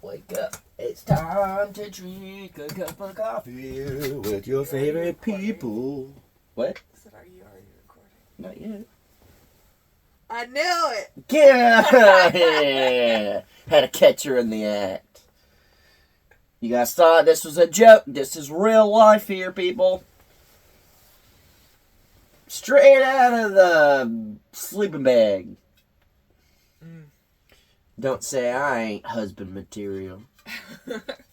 wake up. It's time to drink a cup of coffee with your favorite people. What? I said, are you already recording? Not yet. I knew it! Yeah! Had a catcher in the act. You guys thought this was a joke. This is real life here, people. Straight out of the sleeping bag. Don't say I ain't husband material.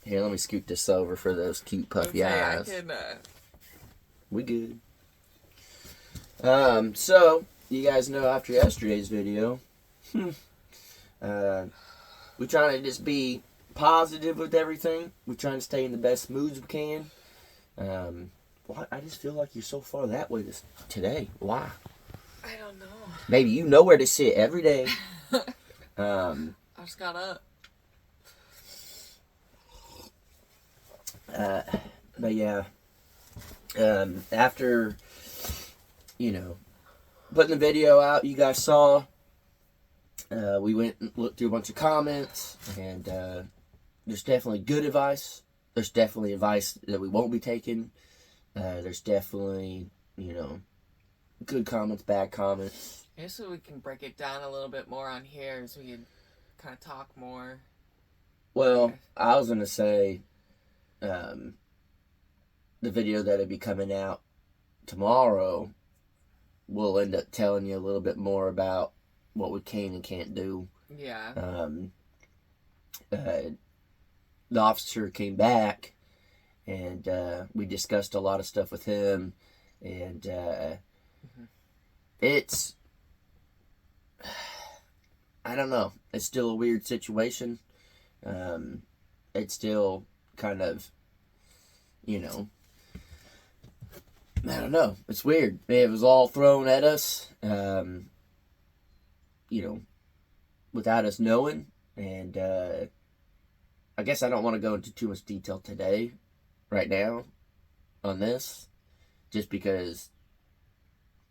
Here, let me scoot this over for those cute puffy eyes. We good. So, you guys know after yesterday's video, we trying to just be positive with everything. We're trying to stay in the best moods we can. I just feel like you're so far that way today. Why? I don't know. Maybe you know where to sit every day. I just got up. But yeah, after, putting the video out, you guys saw, we went and looked through a bunch of comments, and there's definitely good advice. There's definitely advice that we won't be taking. There's definitely, good comments, bad comments. I guess we can break it down a little bit more on here so we can kind of talk more. Well, I was going to say, the video that'll be coming out tomorrow will end up telling you a little bit more about what we can and can't do. Yeah. The officer came back, and we discussed a lot of stuff with him, and it's, I don't know, it's still a weird situation. It's still kind of, I don't know, it's weird. It was all thrown at us, without us knowing, and I guess I don't want to go into too much detail today, right now, on this, just because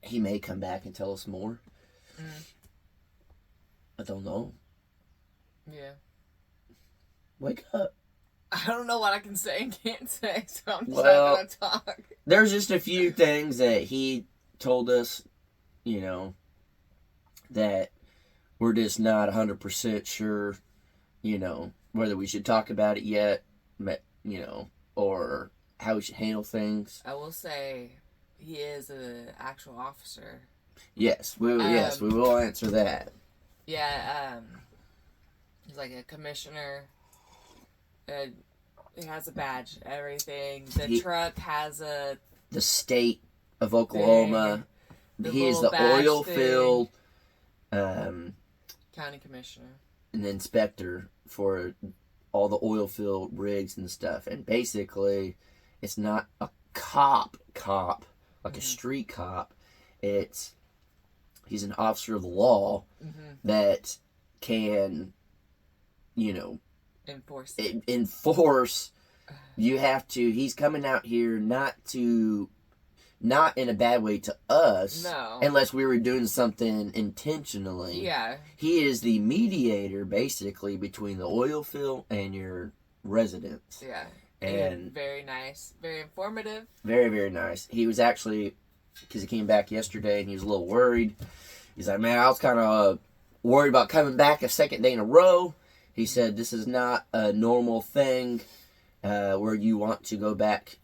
he may come back and tell us more. I don't know. Yeah. Wake up. I don't know what I can say and can't say, so I'm just not going to talk. There's just a few things that he told us, that we're just not 100% sure, whether we should talk about it yet, or how we should handle things. I will say he is an actual officer. Yes, we will answer that. Yeah, he's like a commissioner. He has a badge, everything. The truck has the state of Oklahoma. He is the oil field county commissioner and the inspector for all the oil field rigs and stuff. And basically, it's not a cop, like a street cop. He's an officer of the law that can, enforce. You have to. He's coming out here not in a bad way to us. No. Unless we were doing something intentionally. Yeah. He is the mediator, basically, between the oil field and your residents. Yeah. And very nice. Very informative. Very, very nice. He was actually, because he came back yesterday and he was a little worried. He's like, man, I was kind of worried about coming back a second day in a row. He said, this is not a normal thing where you want to go back.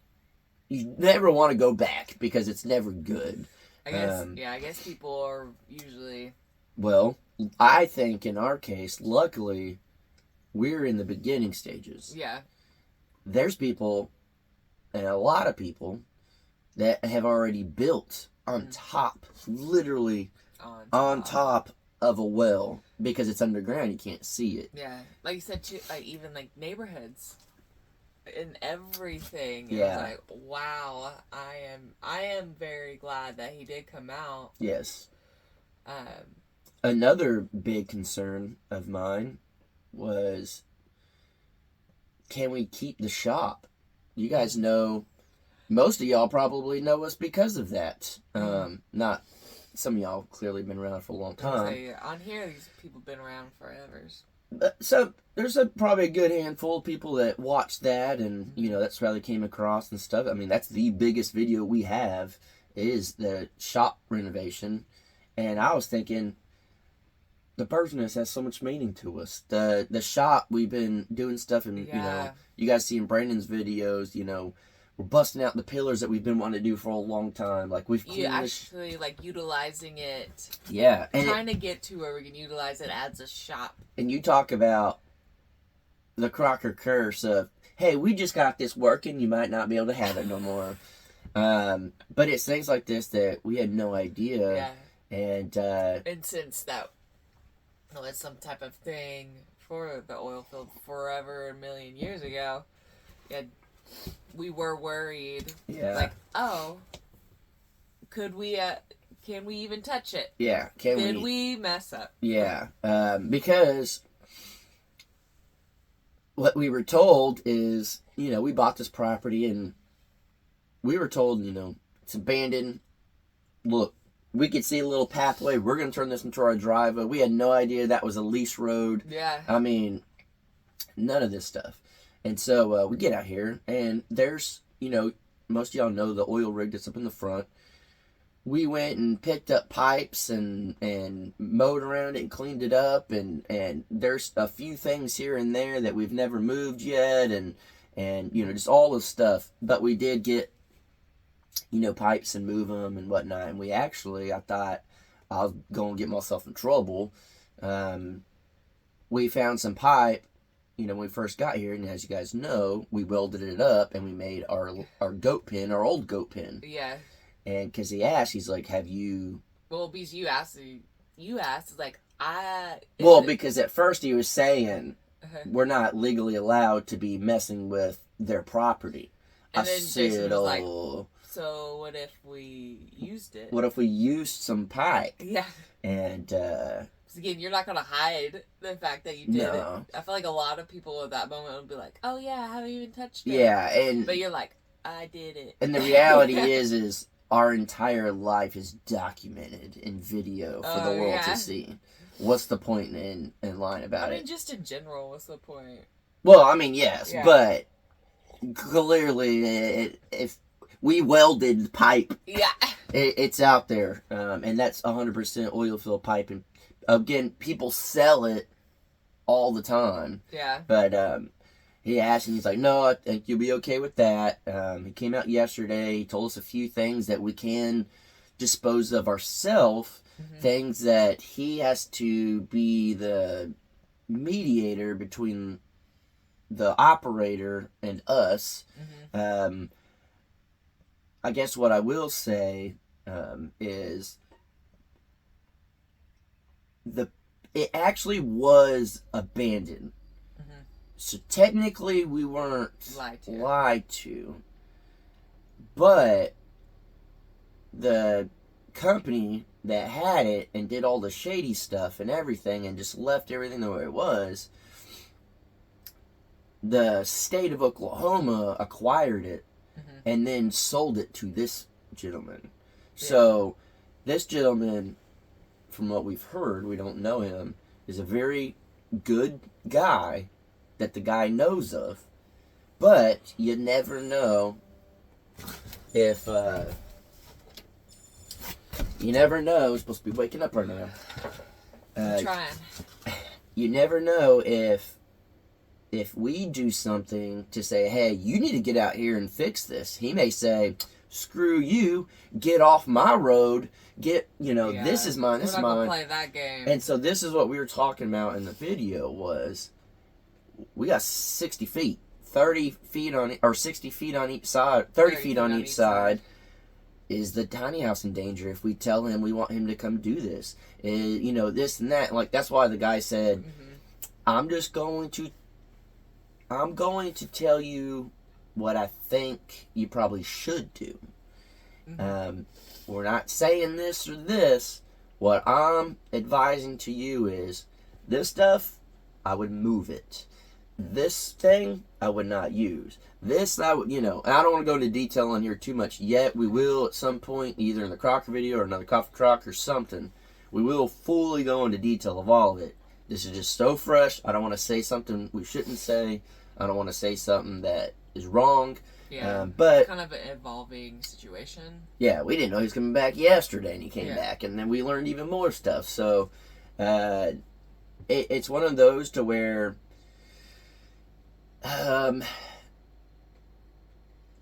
You never want to go back because it's never good. I guess people are usually... Well, I think in our case, luckily, we're in the beginning stages. Yeah. There's people, and a lot of people, that have already built on top, literally on top of a well, because it's underground, you can't see it. Yeah. Like you said, too, even like neighborhoods. In everything. Yeah. It's like, wow, I am very glad that he did come out. Yes. Another big concern of mine was, can we keep the shop? You guys know, most of y'all probably know us because of that. Not some of y'all clearly been around for a long I was gonna time. say, on here, these people been around forever. So there's probably a good handful of people that watch that, and that's how they came across and stuff. I mean, that's the biggest video we have is the shop renovation, and I was thinking the bird's has so much meaning to us. The shop, we've been doing stuff, and you guys seeing Brandon's videos. We're busting out the pillars that we've been wanting to do for a long time. Like we've actually like utilizing it. Yeah, and trying to get to where we can utilize it as a shop. And you talk about the Crocker curse of, hey, we just got this working. You might not be able to have it no more. But it's things like this that we had no idea. Yeah. And since that was some type of thing for the oil field forever, a million years ago, we were worried. Yeah. Like, oh, could we, can we even touch it? Yeah. Did we mess up? Yeah. Because what we were told is, we bought this property and we were told, it's abandoned. Look, we could see a little pathway. We're going to turn this into our driveway. We had no idea that was a lease road. Yeah. I mean, none of this stuff. And so we get out here, and there's, most of y'all know the oil rig that's up in the front. We went and picked up pipes and mowed around it and cleaned it up, and there's a few things here and there that we've never moved yet, and just all this stuff. But we did get, pipes and move them and whatnot. And we actually, I thought I was going to get myself in trouble. We found some pipe. When we first got here, and as you guys know, we welded it up and we made our goat pen, our old goat pen. Yeah. And because he asked, he's like, have you... Well, because you asked, like, because at first he was saying, we're not legally allowed to be messing with their property. And then Jason was like, so what if we used it? What if we used some pipe? Yeah. And, again, you're not going to hide the fact that you did it. I feel like a lot of people at that moment would be like, oh yeah, I haven't even touched it. Yeah, but you're like, I did it. And the reality is our entire life is documented in video for the world to see. What's the point in lying about it? I mean, just in general, what's the point? Well, I mean, yes, but clearly, if we welded pipe, it's out there, and that's 100% oil field pipe. And again, people sell it all the time. Yeah. But he asked, and he's like, no, I think you'll be okay with that. He came out yesterday. He told us a few things that we can dispose of ourselves, things that he has to be the mediator between the operator and us. I guess what I will say is it actually was abandoned. So technically we weren't lied to. But the company that had it and did all the shady stuff and everything and just left everything the way it was, the state of Oklahoma acquired it and then sold it to this gentleman. So this gentleman, from what we've heard, we don't know him, is a very good guy that the guy knows of, but you never know if I'm supposed to be waking up right now. I'm trying. You never know if we do something to say, hey, you need to get out here and fix this. He may say, screw you, get off my road, this is mine, this is mine. We're not gonna play that game. And so this is what we were talking about in the video was, we got 60 feet, 30 feet on, or 60 feet on each side, 30 feet on each side. Is the tiny house in danger if we tell him we want him to come do this? This and that. Like, that's why the guy said, I'm going to tell you what I think you probably should do. We're not saying this or this. What I'm advising to you is, this stuff, I would move it. this thing I would not use. This I would, and I don't want to go into detail on here too much yet. We will at some point, either in the Crocker video or another coffee truck or something. We will fully go into detail of all of it. This is just so fresh. I don't want to say something we shouldn't say. I don't want to say something that is wrong. Yeah, but it's kind of an evolving situation. Yeah, we didn't know he was coming back yesterday, and he came Yeah. back, and then we learned even more stuff. So, it's one of those to where, can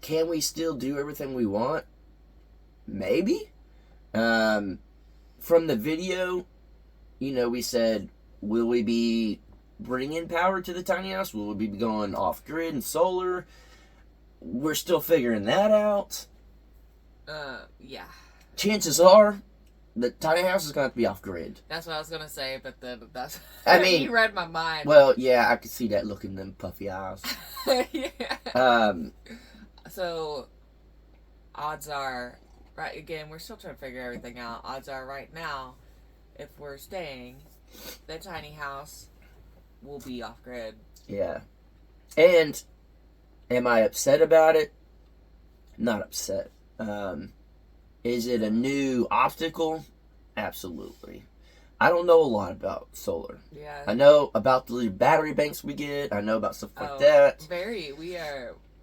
we still do everything we want? Maybe. From the video, we said, will we be bringing power to the tiny house? Will we be going off grid and solar? We're still figuring that out. Yeah. Chances are, the tiny house is going to have to be off grid. That's what I was gonna say, but that's. I mean, you read my mind. Well, yeah, I could see that look in them puffy eyes. Yeah. So, odds are, right? Again, we're still trying to figure everything out. Odds are, right now, if we're staying, the tiny house will be off grid. Yeah. And am I upset about it? Not upset. Is it a new obstacle? Absolutely. I don't know a lot about solar. Yeah. I know about the battery banks we get. I know about stuff like that.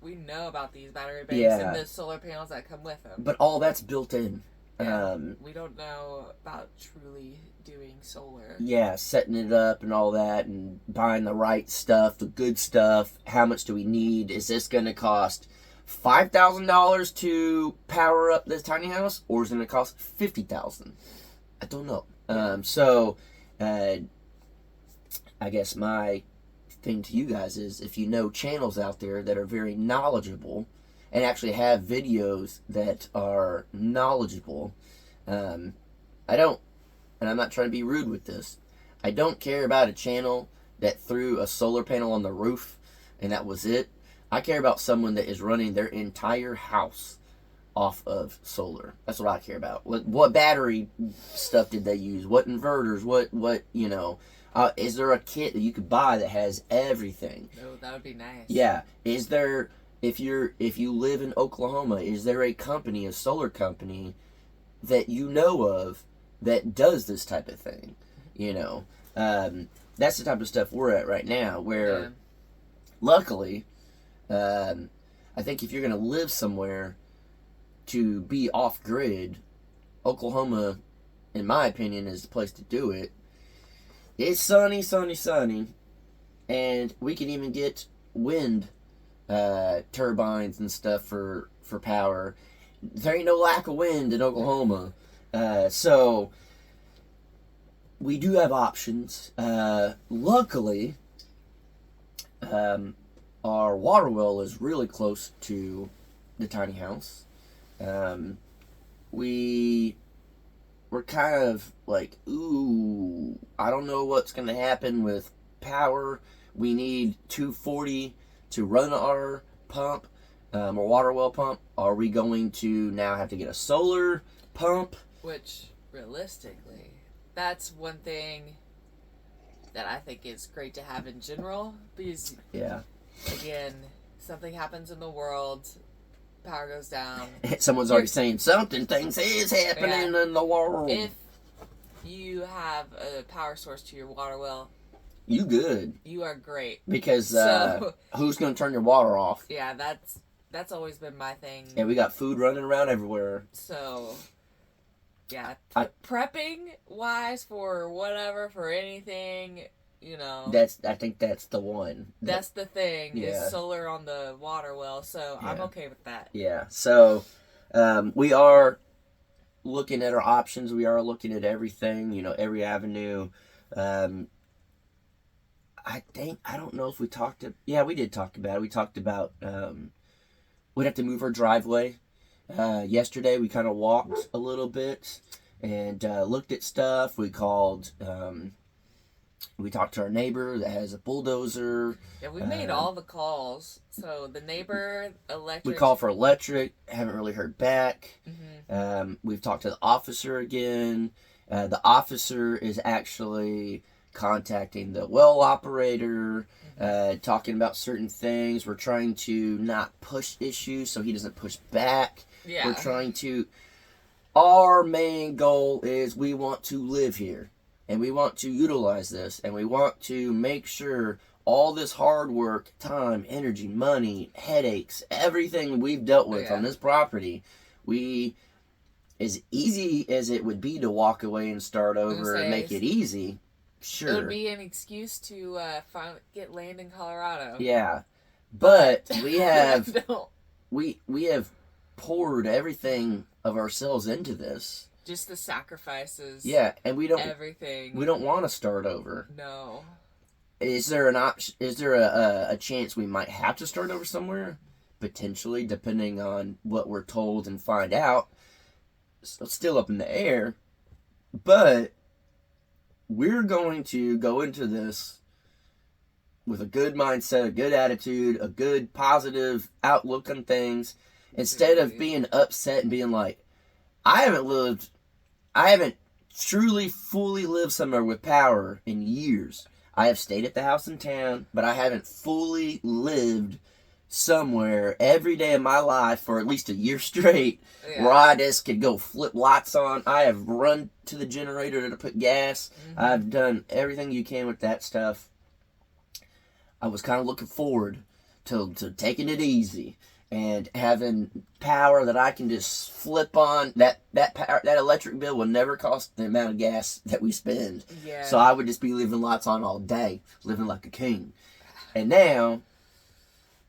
We know about these battery banks Yeah. and the solar panels that come with them. But all that's built in. Yeah. We don't know about truly doing solar. Yeah, setting it up and all that, and buying the right stuff, the good stuff. How much do we need? Is this going to cost $5,000 to power up this tiny house, or is it going to cost $50,000? I don't know. I guess my thing to you guys is, if you know channels out there that are very knowledgeable and actually have videos that are knowledgeable, I don't, and I'm not trying to be rude with this, I don't care about a channel that threw a solar panel on the roof and that was it. I care about someone that is running their entire house off of solar. That's what I care about. What battery stuff did they use? What inverters? What is there a kit that you could buy that has everything? Oh, that would be nice. Yeah. Is there, if you live in Oklahoma, is there a company, a solar company that you know of that does this type of thing? That's the type of stuff we're at right now, where luckily, I think if you're going to live somewhere to be off grid, Oklahoma, in my opinion, is the place to do it. It's sunny, sunny, sunny, and we can even get wind turbines and stuff for power. There ain't no lack of wind in Oklahoma, so we do have options. Luckily, our water well is really close to the tiny house. We're kind of like, ooh, I don't know what's going to happen with power. We need 240 to run our pump, our water well pump. Are we going to now have to get a solar pump? Which, realistically, that's one thing that I think is great to have in general, because, again, something happens in the world, power goes down. Someone's already saying things is happening in the world. If you have a power source to your water well, you good. You are great. Because who's going to turn your water off? Yeah, that's always been my thing. And we got food running around everywhere. So, yeah, prepping wise for whatever, for anything, I think that's the one. That's the thing, is solar on the water well, so I'm okay with that. Yeah, so we are looking at our options. We are looking at everything, every avenue. I don't know if we talked we did talk about it. We talked about we'd have to move our driveway. Yesterday we kind of walked a little bit and looked at stuff. We called, we talked to our neighbor that has a bulldozer. Yeah, we made all the calls. So the neighbor, electric. We called for electric, haven't really heard back. Mm-hmm. We've talked to the officer again. The officer is actually contacting the well operator. talking about certain things. We're trying to not push issues so he doesn't push back. Yeah. We're trying to... Our main goal is we want to live here. And we want to utilize this. And we want to make sure all this hard work, time, energy, money, headaches, everything we've dealt with on this property, as easy as it would be to walk away and start over and make it easy, sure. It would be an excuse to finally get land in Colorado. Yeah. But we have we have poured everything of ourselves into this. Just the sacrifices. Yeah, and we don't everything. We don't want to start over. No. Is there an option? Is there a chance we might have to start over somewhere? Potentially, depending on what we're told and find out. So it's still up in the air. But we're going to go into this with a good mindset, a good attitude, a good positive outlook on things. Instead of being upset and being like, I haven't truly fully lived somewhere with power in years. I have stayed at the house in town, but I haven't fully lived somewhere every day of my life for at least a year straight, where I just could go flip lights on. I have run to the generator to put gas. Mm-hmm. I've done everything you can with that stuff. I was kind of looking forward to taking it easy and having power that I can just flip on. That electric bill will never cost the amount of gas that we spend. Yeah. So I would just be leaving lights on all day, living like a king. And now,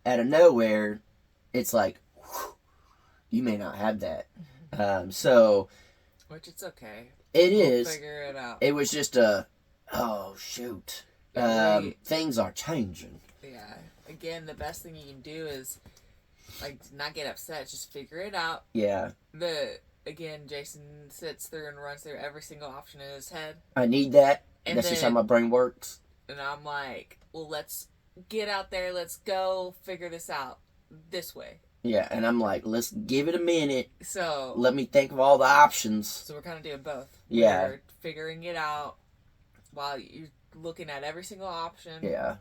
out of nowhere, it's like, whew, you may not have that. Which it's okay. It is. We'll figure it out. It was just oh shoot. Things are changing. Yeah. Again, the best thing you can do is not get upset. Just figure it out. Yeah. Again, Jason sits through and runs through every single option in his head. I need that. That's just how my brain works. And I'm like, well, let's get out there. Let's go figure this out this way. Yeah, and I'm like, let's give it a minute. So let me think of all the options. So we're kind of doing both. Yeah. We're figuring it out while you're looking at every single option. Yeah.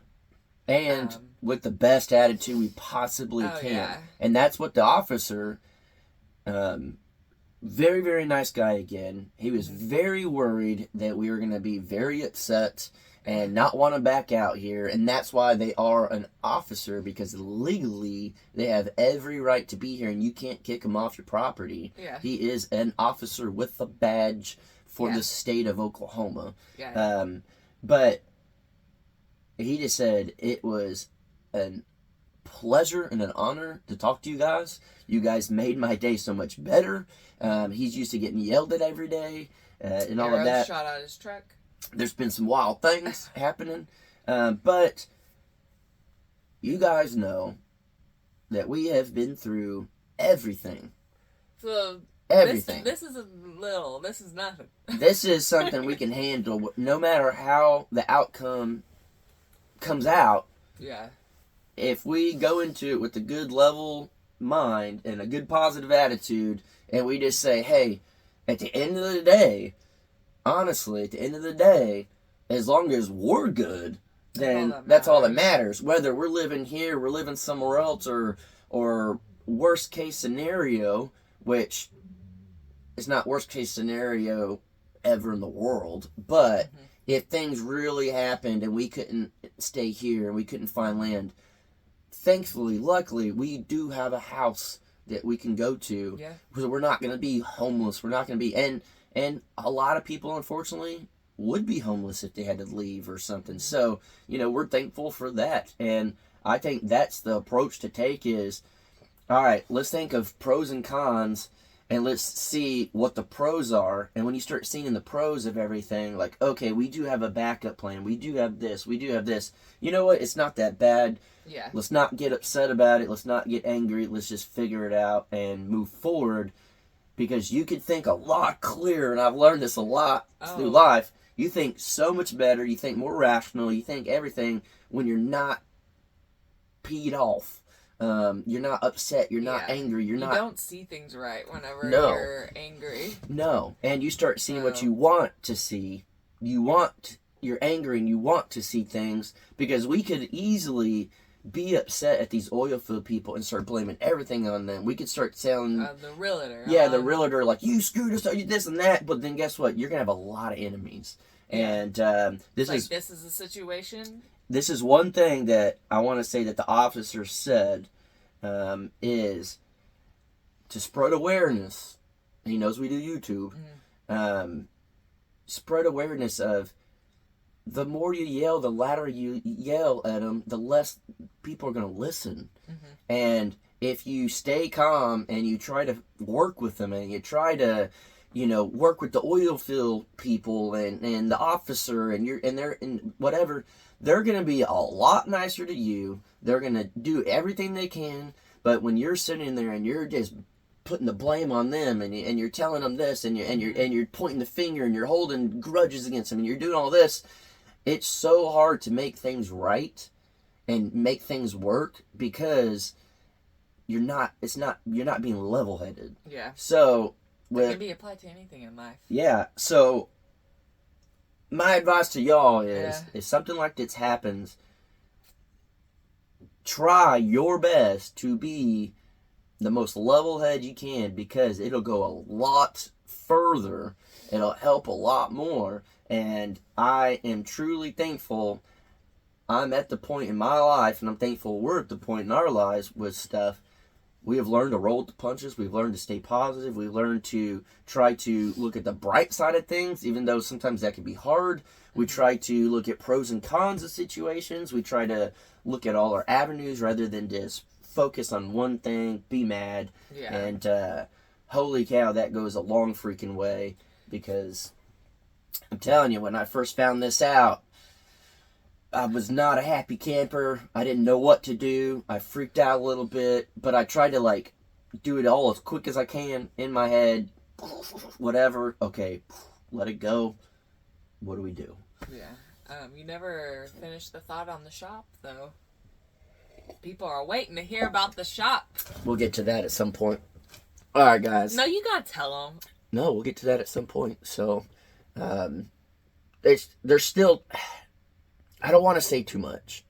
And with the best attitude we possibly can. Yeah. And that's what the officer, very, very nice guy again. He was very worried that we were going to be very upset and not want to back out here. And that's why they are an officer, because legally they have every right to be here and you can't kick him off your property. Yeah. He is an officer with a badge for the state of Oklahoma. Yeah. But he just said it was a pleasure and an honor to talk to you guys. You guys made my day so much better. He's used to getting yelled at every day and all of that. Shot out his truck. There's been some wild things happening. But you guys know that we have been through everything. So everything. This is this is nothing. This is something we can handle no matter how the outcome comes out. Yeah. If we go into it with a good level mind and a good positive attitude, and we just say, hey, at the end of the day, honestly, at the end of the day, as long as we're good, then that's all that matters. Whether we're living here, we're living somewhere else, or worst case scenario, which is not worst case scenario ever in the world, but if things really happened and we couldn't stay here and we couldn't find land, thankfully, luckily, we do have a house that we can go to. Yeah. Because we're not going to be homeless. We're not going to be... And a lot of people, unfortunately, would be homeless if they had to leave or something. So, we're thankful for that. And I think that's the approach to take is, all right, let's think of pros and cons, and let's see what the pros are. And when you start seeing the pros of everything, like, okay, we do have a backup plan. We do have this. We do have this. You know what? It's not that bad. Yeah. Let's not get upset about it. Let's not get angry. Let's just figure it out and move forward. Because you can think a lot clearer, and I've learned this a lot through life. You think so much better. You think more rational. You think everything when you're not peed off. You're not upset. You're not angry. You don't see things right whenever you're angry. No. And you start seeing what you want to see. You want you're angry and you want to see things, because we could easily be upset at these oil field people and start blaming everything on them. We could start selling the realtor. Yeah, the realtor, like, you screwed us, you this and that. But then guess what? You're gonna have a lot of enemies. Yeah. And this is a situation. This is one thing that I want to say that the officer said, is to spread awareness. He knows we do YouTube. Spread awareness of, the more you yell, the louder you yell at them, the less people are going to listen. And if you stay calm and you try to work with them and you try to, work with the oil field people and the officer and whatever, they're going to be a lot nicer to you. They're going to do everything they can. But when you're sitting there and you're just putting the blame on them and you're telling them this and you're pointing the finger and you're holding grudges against them and you're doing all this, it's so hard to make things right and make things work, because you're not being level-headed. Yeah. So it can be applied to anything in life. Yeah. So my advice to y'all is, if something like this happens, try your best to be the most level-headed you can, because it'll go a lot further. It'll help a lot more. And I am truly thankful I'm at the point in my life, and I'm thankful we're at the point in our lives with stuff. We have learned to roll with the punches. We've learned to stay positive. We've learned to try to look at the bright side of things, even though sometimes that can be hard. We try to look at pros and cons of situations. We try to look at all our avenues rather than just focus on one thing, be mad. Yeah. And holy cow, that goes a long freaking way, because I'm telling you, when I first found this out, I was not a happy camper. I didn't know what to do. I freaked out a little bit, but I tried to do it all as quick as I can in my head. Whatever. Okay, let it go. What do we do? Yeah. You never finished the thought on the shop, though. People are waiting to hear about the shop. We'll get to that at some point. All right, guys. No, you gotta tell them. No, we'll get to that at some point. So, there's still... I don't want to say too much,